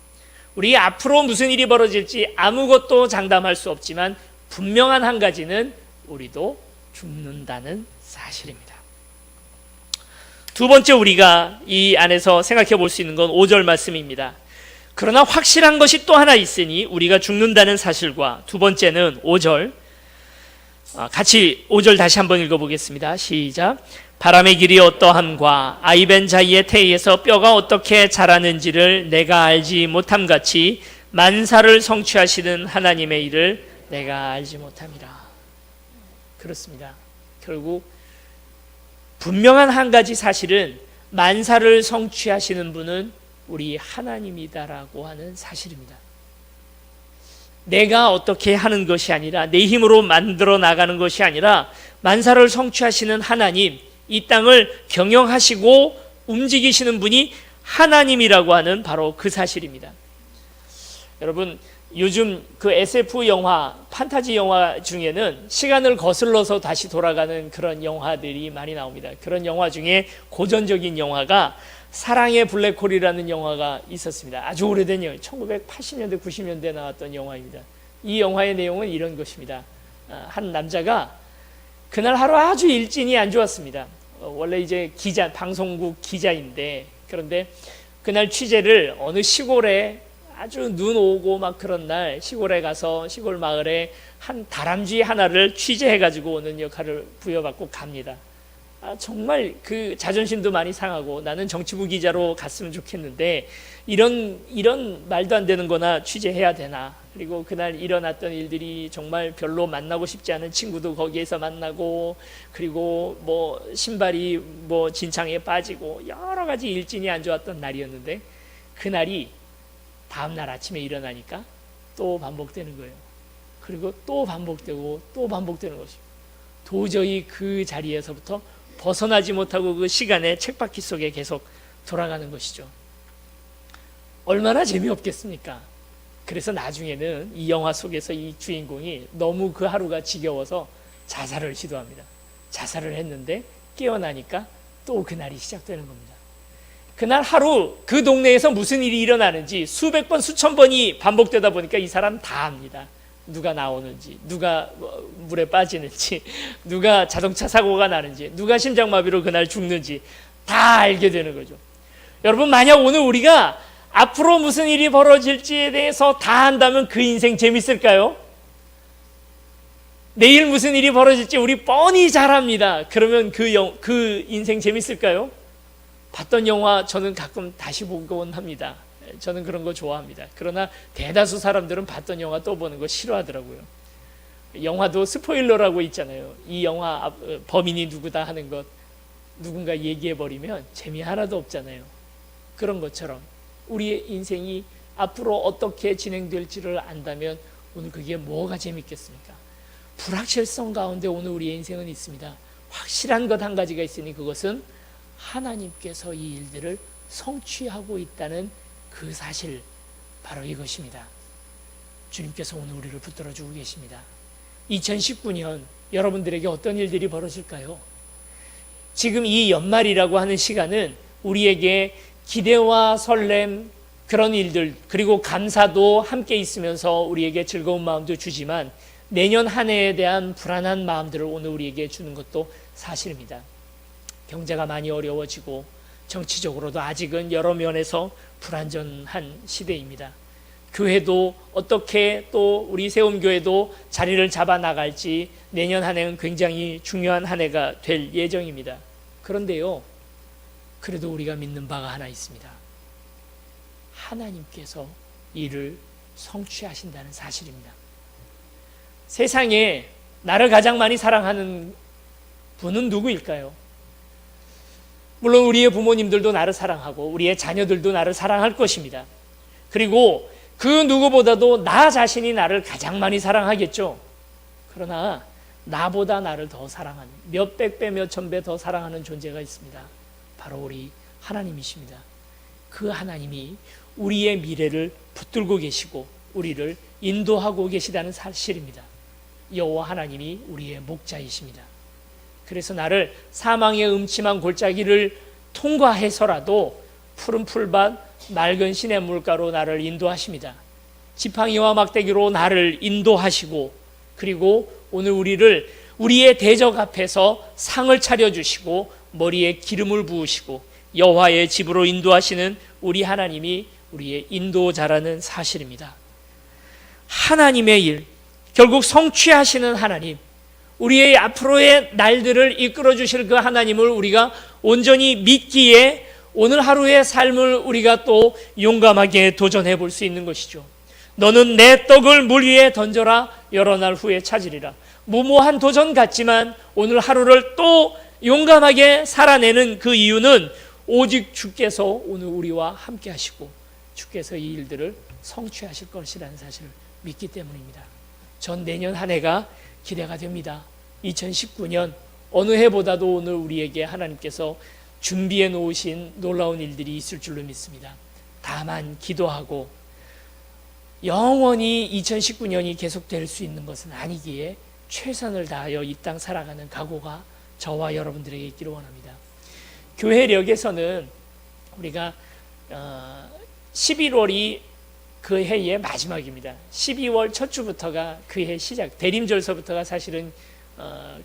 우리 앞으로 무슨 일이 벌어질지 아무것도 장담할 수 없지만 분명한 한 가지는 우리도 죽는다는 사실입니다. 두 번째 우리가 이 안에서 생각해 볼 수 있는 건 5절 말씀입니다. 그러나 확실한 것이 또 하나 있으니 우리가 죽는다는 사실과, 두 번째는 5절, 같이 5절 다시 한번 읽어보겠습니다. 시작. 바람의 길이 어떠함과 아이벤 자이의 태에서 뼈가 어떻게 자라는지를 내가 알지 못함같이 만사를 성취하시는 하나님의 일을 내가 알지 못함이라. 그렇습니다. 결국 분명한 한 가지 사실은 만사를 성취하시는 분은 우리 하나님이다라고 하는 사실입니다. 내가 어떻게 하는 것이 아니라, 내 힘으로 만들어 나가는 것이 아니라 만사를 성취하시는 하나님, 이 땅을 경영하시고 움직이시는 분이 하나님이라고 하는 바로 그 사실입니다. 여러분, 요즘 그 SF 영화, 판타지 영화 중에는 시간을 거슬러서 다시 돌아가는 그런 영화들이 많이 나옵니다. 그런 영화 중에 고전적인 영화가 사랑의 블랙홀이라는 영화가 있었습니다. 아주 오래된 영화, 1980년대, 90년대에 나왔던 영화입니다. 이 영화의 내용은 이런 것입니다. 한 남자가 그날 하루 아주 일진이 안 좋았습니다. 원래 이제 기자, 방송국 기자인데, 그런데 그날 취재를 어느 시골에 아주 눈 오고 막 그런 날 시골에 가서 시골 마을에 한 다람쥐 하나를 취재해가지고 오는 역할을 부여받고 갑니다. 정말 그 자존심도 많이 상하고, 나는 정치부 기자로 갔으면 좋겠는데 이런 말도 안 되는 거나 취재해야 되나. 그리고 그날 일어났던 일들이 정말 별로 만나고 싶지 않은 친구도 거기에서 만나고, 그리고 뭐 신발이 뭐 진창에 빠지고 여러 가지 일진이 안 좋았던 날이었는데, 그날이 다음날 아침에 일어나니까 또 반복되는 거예요. 그리고 또 반복되고 또 반복되는 것입니다. 도저히 그 자리에서부터 벗어나지 못하고 그 시간의 쳇바퀴 속에 계속 돌아가는 것이죠. 얼마나 재미없겠습니까? 그래서 나중에는 이 영화 속에서 이 주인공이 너무 그 하루가 지겨워서 자살을 시도합니다. 자살을 했는데 깨어나니까 또 그날이 시작되는 겁니다. 그날 하루 그 동네에서 무슨 일이 일어나는지 수백 번, 수천 번이 반복되다 보니까 이 사람 다 압니다. 누가 나오는지, 누가 물에 빠지는지, 누가 자동차 사고가 나는지, 누가 심장마비로 그날 죽는지 다 알게 되는 거죠. 여러분, 만약 오늘 우리가 앞으로 무슨 일이 벌어질지에 대해서 다 안다면 그 인생 재밌을까요? 내일 무슨 일이 벌어질지 우리 뻔히 잘 압니다. 그러면 그 인생 재밌을까요? 봤던 영화 저는 가끔 다시 보곤 합니다. 저는 그런 거 좋아합니다. 그러나 대다수 사람들은 봤던 영화 또 보는 거 싫어하더라고요. 영화도 스포일러라고 있잖아요. 이 영화 범인이 누구다 하는 것 누군가 얘기해버리면 재미 하나도 없잖아요. 그런 것처럼 우리의 인생이 앞으로 어떻게 진행될지를 안다면 오늘 그게 뭐가 재밌겠습니까? 불확실성 가운데 오늘 우리의 인생은 있습니다. 확실한 것 한 가지가 있으니 그것은 하나님께서 이 일들을 성취하고 있다는 그 사실, 바로 이것입니다. 주님께서 오늘 우리를 붙들어주고 계십니다. 2019년 여러분들에게 어떤 일들이 벌어질까요? 지금 이 연말이라고 하는 시간은 우리에게 기대와 설렘, 그런 일들, 그리고 감사도 함께 있으면서 우리에게 즐거운 마음도 주지만 내년 한 해에 대한 불안한 마음들을 오늘 우리에게 주는 것도 사실입니다. 경제가 많이 어려워지고 정치적으로도 아직은 여러 면에서 불안전한 시대입니다. 교회도 어떻게, 또 우리 세움교회도 자리를 잡아 나갈지 내년 한 해는 굉장히 중요한 한 해가 될 예정입니다. 그런데요, 그래도 우리가 믿는 바가 하나 있습니다. 하나님께서 이를 성취하신다는 사실입니다. 세상에 나를 가장 많이 사랑하는 분은 누구일까요? 물론 우리의 부모님들도 나를 사랑하고 우리의 자녀들도 나를 사랑할 것입니다. 그리고 그 누구보다도 나 자신이 나를 가장 많이 사랑하겠죠. 그러나 나보다 나를 더 사랑하는, 몇백 배, 몇천 배 더 사랑하는 존재가 있습니다. 바로 우리 하나님이십니다. 그 하나님이 우리의 미래를 붙들고 계시고 우리를 인도하고 계시다는 사실입니다. 여호와 하나님이 우리의 목자이십니다. 그래서 나를 사망의 음침한 골짜기를 통과해서라도 푸른 풀밭 맑은 시냇 물가로 나를 인도하십니다. 지팡이와 막대기로 나를 인도하시고, 그리고 오늘 우리의 대적 앞에서 상을 차려주시고 머리에 기름을 부으시고 여호와의 집으로 인도하시는 우리 하나님이 우리의 인도자라는 사실입니다. 하나님의 일, 결국 성취하시는 하나님, 우리의 앞으로의 날들을 이끌어 주실 그 하나님을 우리가 온전히 믿기에 오늘 하루의 삶을 우리가 또 용감하게 도전해 볼 수 있는 것이죠. 너는 내 떡을 물 위에 던져라, 여러 날 후에 찾으리라. 무모한 도전 같지만 오늘 하루를 또 용감하게 살아내는 그 이유는 오직 주께서 오늘 우리와 함께 하시고 주께서 이 일들을 성취하실 것이라는 사실을 믿기 때문입니다. 전 내년 한 해가 기대가 됩니다. 2019년 어느 해보다도 오늘 우리에게 하나님께서 준비해 놓으신 놀라운 일들이 있을 줄로 믿습니다. 다만 기도하고 영원히 2019년이 계속될 수 있는 것은 아니기에 최선을 다하여 이 땅 살아가는 각오가 저와 여러분들에게 있기를 원합니다. 교회력에서는 우리가 11월이 그 해의 마지막입니다. 12월 첫 주부터가 그 해 시작, 대림절서부터가 사실은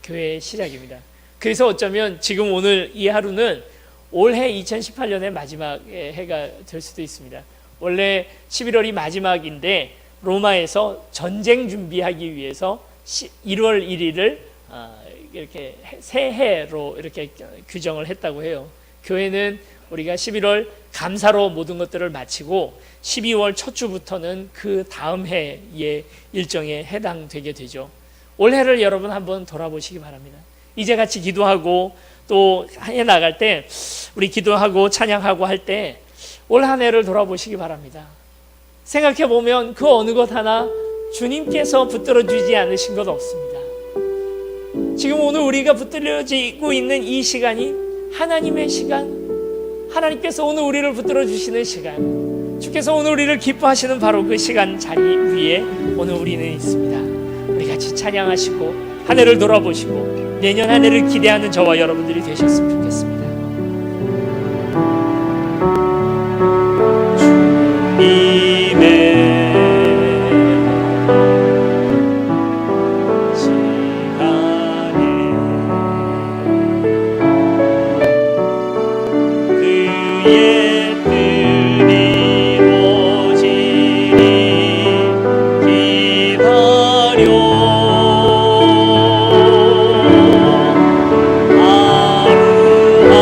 교회의 시작입니다. 그래서 어쩌면 지금 오늘 이 하루는 올해 2018년의 마지막 해가 될 수도 있습니다. 원래 11월이 마지막인데 로마에서 전쟁 준비하기 위해서 1월 1일을 이렇게 새해로 이렇게 규정을 했다고 해요. 교회는 우리가 11월 감사로 모든 것들을 마치고 12월 첫 주부터는 그 다음 해의 일정에 해당되게 되죠. 올해를 여러분 한번 돌아보시기 바랍니다. 이제 같이 기도하고 또 해 나갈 때 우리 기도하고 찬양하고 할 때 올 한 해를 돌아보시기 바랍니다. 생각해 보면 그 어느 것 하나 주님께서 붙들어 주지 않으신 것 없습니다. 지금 오늘 우리가 붙들려지고 있는 이 시간이 하나님의 시간, 하나님께서 오늘 우리를 붙들어 주시는 시간, 주께서 오늘 우리를 기뻐하시는 바로 그 시간 자리 위에 오늘 우리는 있습니다. 우리 같이 찬양하시고 한 해를 돌아보시고 내년 한 해를 기대하는 저와 여러분들이 되셨으면 좋겠습니다. 하루하루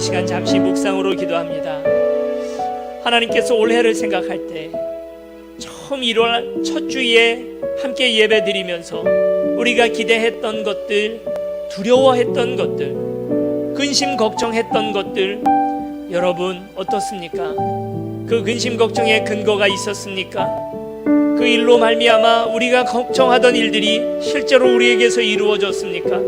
이 시간 잠시 묵상으로 기도합니다. 하나님께서 올해를 생각할 때 처음 1월 첫 주에 함께 예배 드리면서 우리가 기대했던 것들, 두려워했던 것들, 근심 걱정했던 것들, 여러분 어떻습니까? 그 근심 걱정에 근거가 있었습니까? 그 일로 말미암아 우리가 걱정하던 일들이 실제로 우리에게서 이루어졌습니까?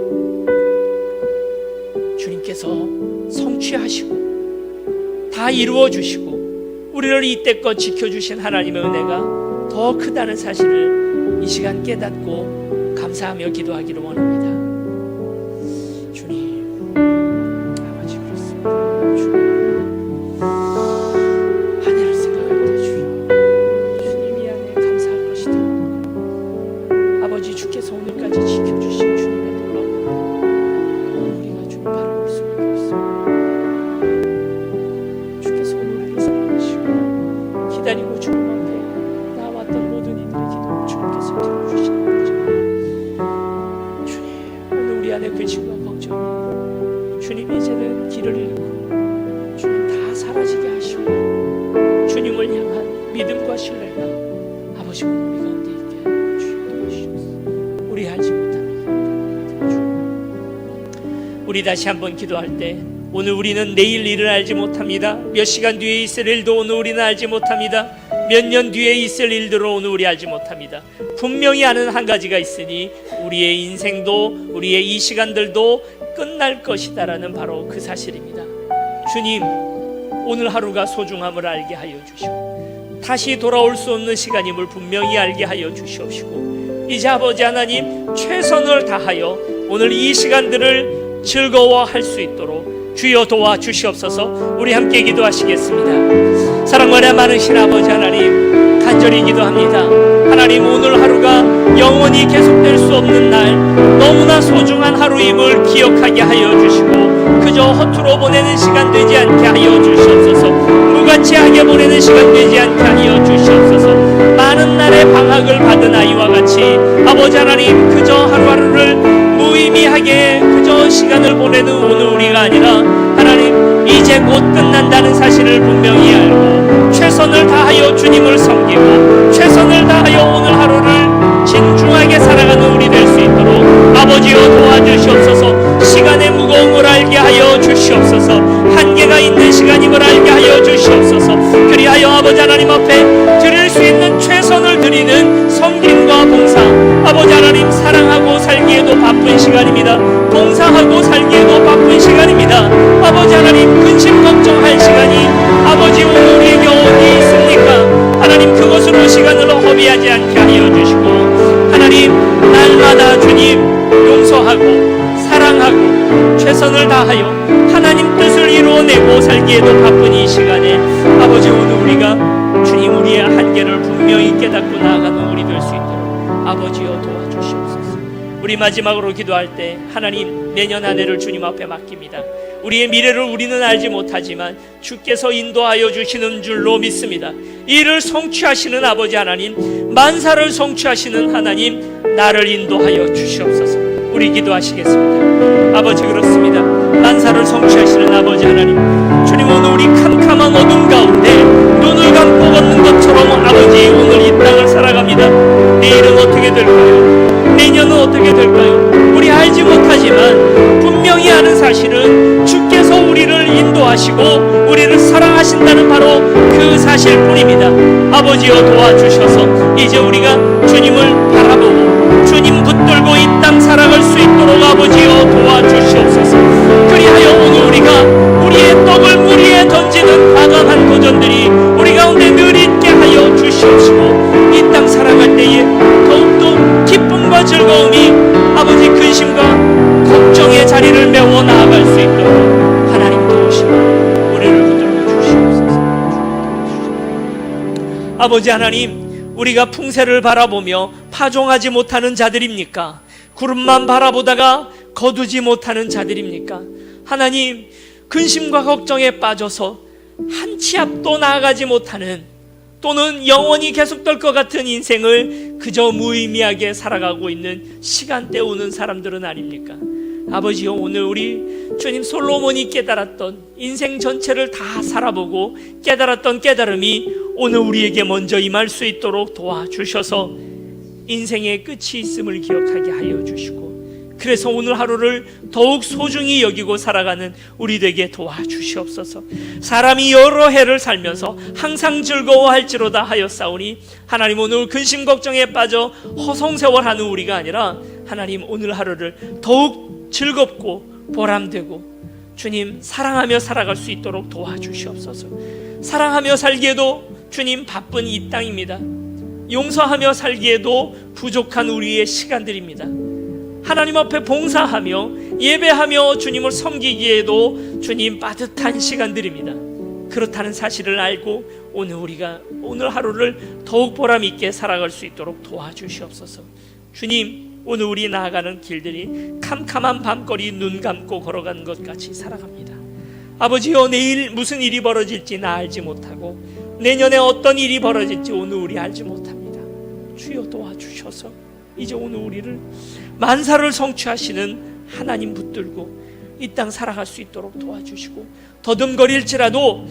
주님께서 성취하시고 다 이루어 주시고 우리를 이때껏 지켜주신 하나님의 은혜가 더 크다는 사실을 이 시간 깨닫고 감사하며 기도하기를 원합니다. 주님, 아버지 그렇습니다. 주님, 하늘을 생각할 때 주여, 주님이 안에 감사할 것이 더 많으며 아버지 주께서 오늘까지 지켜주신 주님의 놀라운 은혜 우리가 주님 바라볼 수밖에 없습니다. 주께서 오늘 우리를 사랑하시고 기다리고 주님 앞에 나왔던 모든 이들의 기도를 주님께서 들어주시는 거죠. 주님, 오늘 우리 안에 근심과 걱정이 주님 이제는 길을 잃고 주님 다 사라지게 하시고 주님을 향한 믿음과 신뢰가 아버지 오늘 우리 가운데 있게 주님 도와주시옵소서. 우리 알지 못하는 주님, 우리 다시 한번 기도할 때 오늘 우리는 내일 일을 알지 못합니다. 몇 시간 뒤에 있을 일도 오늘 우리는 알지 못합니다. 몇 년 뒤에 있을 일들을 오늘 우리 알지 못합니다. 분명히 아는 한 가지가 있으니 우리의 인생도 우리의 이 시간들도 끝날 것이다라는 바로 그 사실입니다. 주님, 오늘 하루가 소중함을 알게 하여 주시고 다시 돌아올 수 없는 시간임을 분명히 알게 하여 주시옵시고 이제 아버지 하나님 최선을 다하여 오늘 이 시간들을 즐거워할 수 있도록 주여 도와주시옵소서. 우리 함께 기도하시겠습니다. 사랑과 은혜 많으신 아버지 하나님, 간절히 기도합니다. 하나님, 오늘 하루가 영원히 계속될 수 없는 날, 너무나 소중한 하루임을 기억하게 하여 주시고 그저 허투루 보내는 시간 되지 않게 하여 주시옵소서. 무가치하게 보내는 시간 되지 않게 하여 주시옵소서. 많은 날의 방학을 받은 아이와 같이 아버지 하나님, 그저 하루하루를 무의미하게 그저 시간을 보내는 오늘 우리가 아니라 하나님, 이제 곧 끝난다는 사실을 분명히 알고 최선을 다하여 주님을 섬기고 최선을 다하여 오늘 하루를 진중하게 살아가는 우리 될 수 있도록 아버지여 도와주시옵소서. 시간의 무거움을 알게 하여 주시옵소서. 한계가 있는 시간임을 알게 하여 주시옵소서. 그리하여 아버지 하나님 앞에 드릴 수 있는 최선을 드리는 섬김과 봉사, 아버지 하나님 사랑하고 살기에도 바쁜 시간입니다. 봉사하고 살기에도 바쁜 시간입니다. 아버지 하나님, 근심 걱정할 시간이 아버지 오늘 우리에게 어디 있습니까? 하나님, 그것으로 시간을 허비하지 않게 하여 주시고 하나님, 날마다 주님 용서하고 사랑하고 최선을 다하여 하나님 뜻을 이루어내고 살기에도 바쁜 이 시간에 아버지 오늘 우리가 주님 우리의 한계를 분명히 깨닫고 나아가는 우리 될 수 있도록 아버지여 도와주시옵소서. 우리 마지막으로 기도할 때 하나님, 내년 한 해를 주님 앞에 맡깁니다. 우리의 미래를 우리는 알지 못하지만 주께서 인도하여 주시는 줄로 믿습니다. 이를 성취하시는 아버지 하나님, 만사를 성취하시는 하나님, 나를 인도하여 주시옵소서. 우리 기도하시겠습니다. 아버지 그렇습니다. 만사를 성취하시는 아버지 하나님, 주님 오늘 우리 캄캄한 어둠 가운데 눈을 감고 걷는 것처럼 아버지 오늘 이 땅을 살아갑니다. 내일은 어떻게 될까요? 내년은 어떻게 될까요? 우리 알지 못하지만 분명히 아는 사실은 주께서 우리를 인도하시고 우리를 사랑하신다는 바로 그 사실뿐입니다. 아버지여 도와주셔서 이제 우리가 주님을 바라보고 주님 붙들고 이 땅 살아갈 수 있도록 아버지여 도와주시옵소서. 그리하여 오늘 우리가 우리의 떡을 물 위에 던지는 과감한 도전들이 우리 가운데 늘 있게 하여 주시옵시고 이 땅 살아갈 때에 더욱더 기쁨과 즐거움이 아버지 근심과 걱정의 자리를 메워 나아갈 수 있도록 하나님 도우시고 우리를 붙들어 주시옵소서. 아버지 하나님, 우리가 풍세를 바라보며 파종하지 못하는 자들입니까? 구름만 바라보다가 거두지 못하는 자들입니까? 하나님, 근심과 걱정에 빠져서 한 치 앞도 나아가지 못하는, 또는 영원히 계속될 것 같은 인생을 그저 무의미하게 살아가고 있는 시간 때우는 사람들은 아닙니까? 아버지여, 오늘 우리 주님 솔로몬이 깨달았던 인생 전체를 다 살아보고 깨달았던 깨달음이 오늘 우리에게 먼저 임할 수 있도록 도와주셔서 인생의 끝이 있음을 기억하게 하여 주시고, 그래서 오늘 하루를 더욱 소중히 여기고 살아가는 우리 되게 도와주시옵소서. 사람이 여러 해를 살면서 항상 즐거워할지로다 하였사오니 하나님, 오늘 근심 걱정에 빠져 허송세월하는 우리가 아니라 하나님, 오늘 하루를 더욱 즐겁고 보람되고 주님 사랑하며 살아갈 수 있도록 도와주시옵소서. 사랑하며 살기에도 주님 바쁜 이 땅입니다. 용서하며 살기에도 부족한 우리의 시간들입니다. 하나님 앞에 봉사하며 예배하며 주님을 섬기기에도 주님 빠듯한 시간들입니다. 그렇다는 사실을 알고 오늘 하루를 더욱 보람 있게 살아갈 수 있도록 도와주시옵소서. 주님, 오늘 우리 나아가는 길들이 캄캄한 밤거리 눈 감고 걸어가는 것 같이 살아갑니다. 아버지여, 내일 무슨 일이 벌어질지 나 알지 못하고 내년에 어떤 일이 벌어질지 오늘 우리 알지 못합니다. 주여 도와주셔서 이제 오늘 우리를 만사를 성취하시는 하나님 붙들고 이 땅 살아갈 수 있도록 도와주시고, 더듬거릴지라도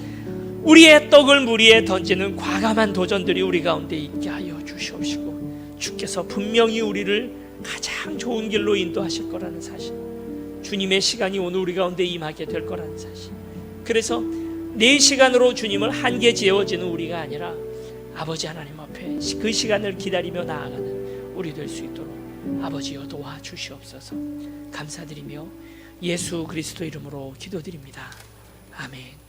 우리의 떡을 무리에 던지는 과감한 도전들이 우리 가운데 있게 하여 주시옵시고, 주께서 분명히 우리를 가장 좋은 길로 인도하실 거라는 사실, 주님의 시간이 오늘 우리 가운데 임하게 될 거라는 사실, 그래서 내 시간으로 주님을 한계 지어지는 우리가 아니라 아버지 하나님 앞에 그 시간을 기다리며 나아가는 우리 될 수 있도록 아버지여 도와주시옵소서. 감사드리며 예수 그리스도 이름으로 기도드립니다. 아멘.